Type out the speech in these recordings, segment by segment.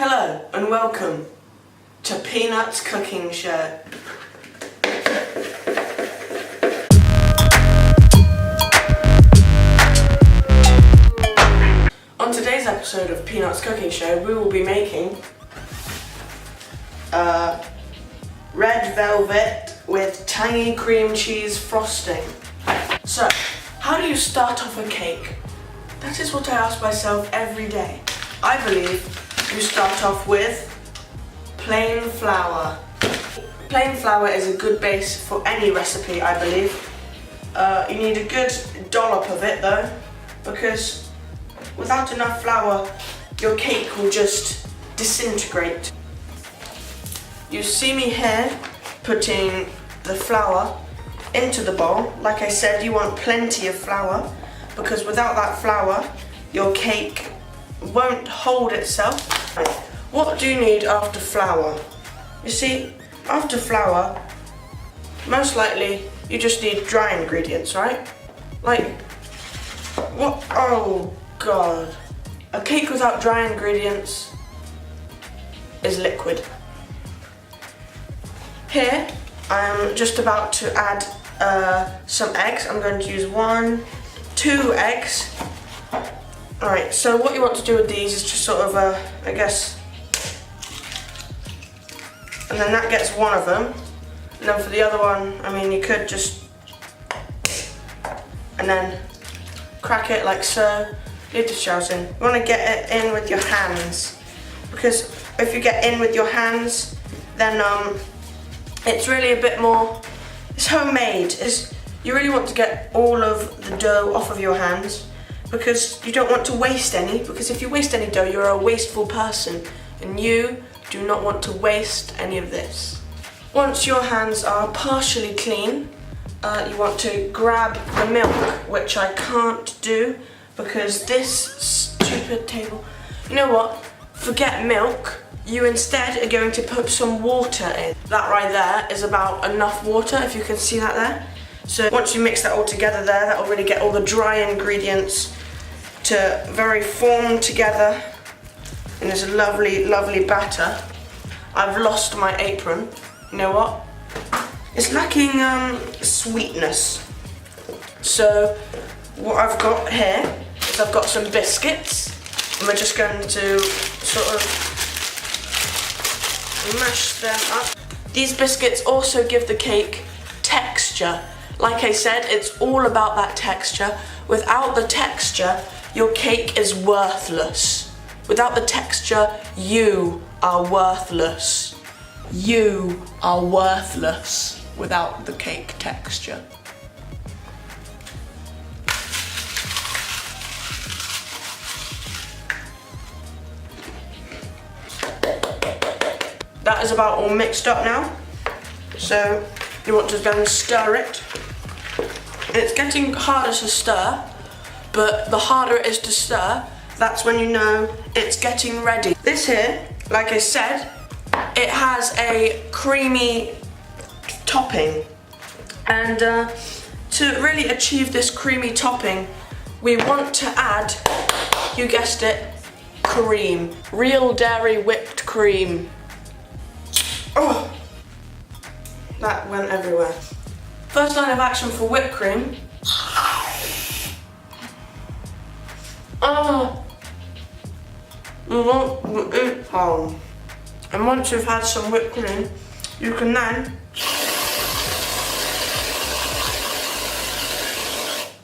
Hello and welcome to PeeNutt's cooking show. On today's episode of PeeNutt's cooking show, we will be making red velvet with tangy cream cheese frosting. So, how do you start off a cake? That is what I ask myself every day. I believe you start off with plain flour. Plain flour is a good base for any recipe, I believe. You need a good dollop of it though, because without enough flour, your cake will just disintegrate. You see me here putting the flour into the bowl. Like I said, you want plenty of flour, because without that flour, your cake won't hold itself. What do you need after flour? You see, after flour, most likely you just need dry ingredients, right? Like, what? Oh God. A cake without dry ingredients is liquid. Here, I'm just about to add some eggs. I'm going to use 2 eggs. Alright, so what you want to do with these is just sort of, I guess, and then that gets one of them. And then for the other one, I mean, you could just, and then crack it like so. Leave the shells in. You want to get it in with your hands, because if you get in with your hands, then it's really a bit more, it's homemade. You really want to get all of the dough off of your hands, because you don't want to waste any, because if you waste any dough, you're a wasteful person, and you do not want to waste any of this. Once your hands are partially clean, you want to grab the milk, which I can't do because this stupid table. You know what? Forget milk. You instead are going to put some water in. That right there is about enough water, if you can see that there. So once you mix that all together there, that will really get all the dry ingredients to very form together in this lovely, lovely batter. I've lost my apron. You know what? It's lacking sweetness. So what I've got here is I've got some biscuits, and we're just going to sort of mash them up. These biscuits also give the cake texture. Like I said, it's all about that texture. Without the texture, your cake is worthless. Without the texture, you are worthless. You are worthless without the cake texture. That is about all mixed up now. So you want to go and stir it. And it's getting harder to stir, but the harder it is to stir, that's when you know it's getting ready. This here, like I said, it has a creamy topping. And to really achieve this creamy topping, we want to add, you guessed it, cream. Real dairy whipped cream. Oh, that went everywhere. First line of action for whipped cream. And once you've had some whipped cream, you can then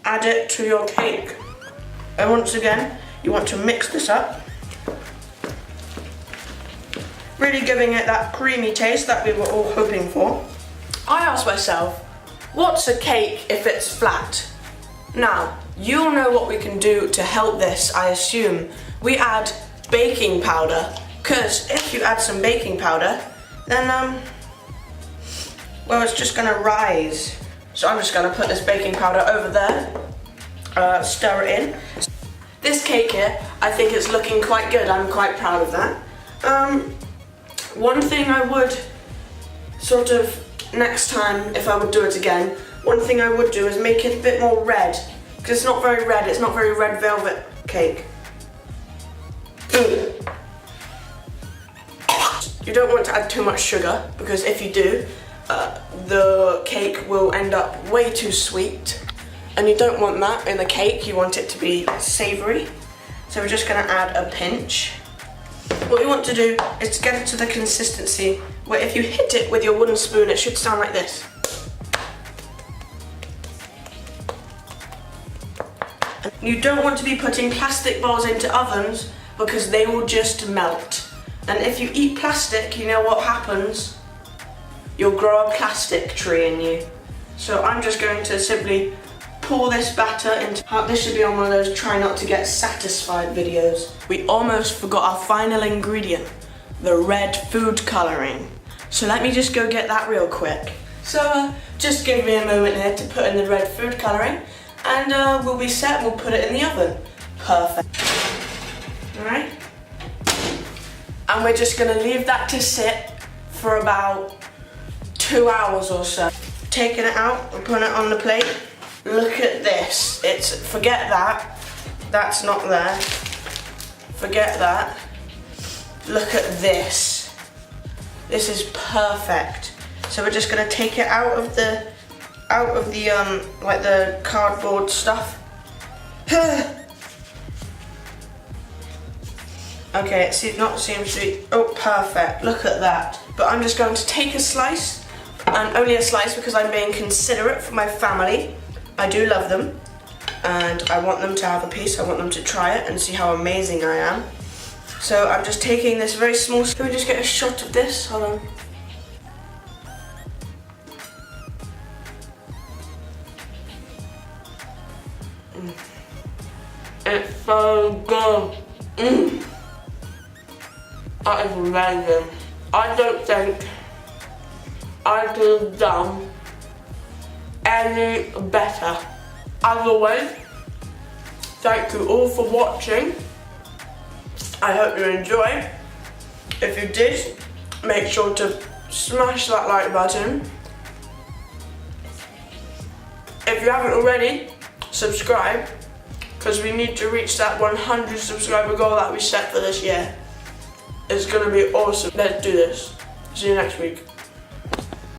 add it to your cake. And once again, you want to mix this up, really giving it that creamy taste that we were all hoping for. I asked myself, what's a cake if it's flat? Now, you'll know what we can do to help this, I assume. We add baking powder, because if you add some baking powder, then, well, it's just gonna rise. So I'm just gonna put this baking powder over there, stir it in. This cake here, I think it's looking quite good. I'm quite proud of that. One thing I would sort of, next time, if I would do it again, one thing I would do is make it a bit more red, because it's not very red, it's not very red velvet cake. You don't want to add too much sugar, because if you do, the cake will end up way too sweet. And you don't want that in the cake, you want it to be savoury. So we're just gonna add a pinch. What you want to do is to get it to the consistency where if you hit it with your wooden spoon, it should sound like this. You don't want to be putting plastic bowls into ovens because they will just melt. And if you eat plastic, you know what happens? You'll grow a plastic tree in you. So I'm just going to simply pour this batter into, this should be on one of those try not to get satisfied videos. We almost forgot our final ingredient, the red food colouring. So let me just go get that real quick. So just give me a moment here to put in the red food colouring, and we'll be set, we'll put it in the oven. Perfect. Alright. And we're just gonna leave that to sit for about 2 hours or so. Taking it out and putting it on the plate. Look at this. Forget that. That's not there. Forget that. Look at this. This is perfect. So we're just gonna take it out of the like the cardboard stuff. Okay, it seems to be, oh, perfect. Look at that. But I'm just going to take a slice, and only a slice because I'm being considerate for my family. I do love them, and I want them to have a piece. I want them to try it and see how amazing I am. So I'm just taking this very small, can we just get a shot of this? Hold on. It's so good. That is amazing. I don't think I could have done any better. As always, thank you all for watching. I hope you enjoyed. If you did, make sure to smash that like button. If you haven't already, subscribe, because we need to reach that 100 subscriber goal that we set for this year. It's gonna be awesome. Let's do this. See you next week.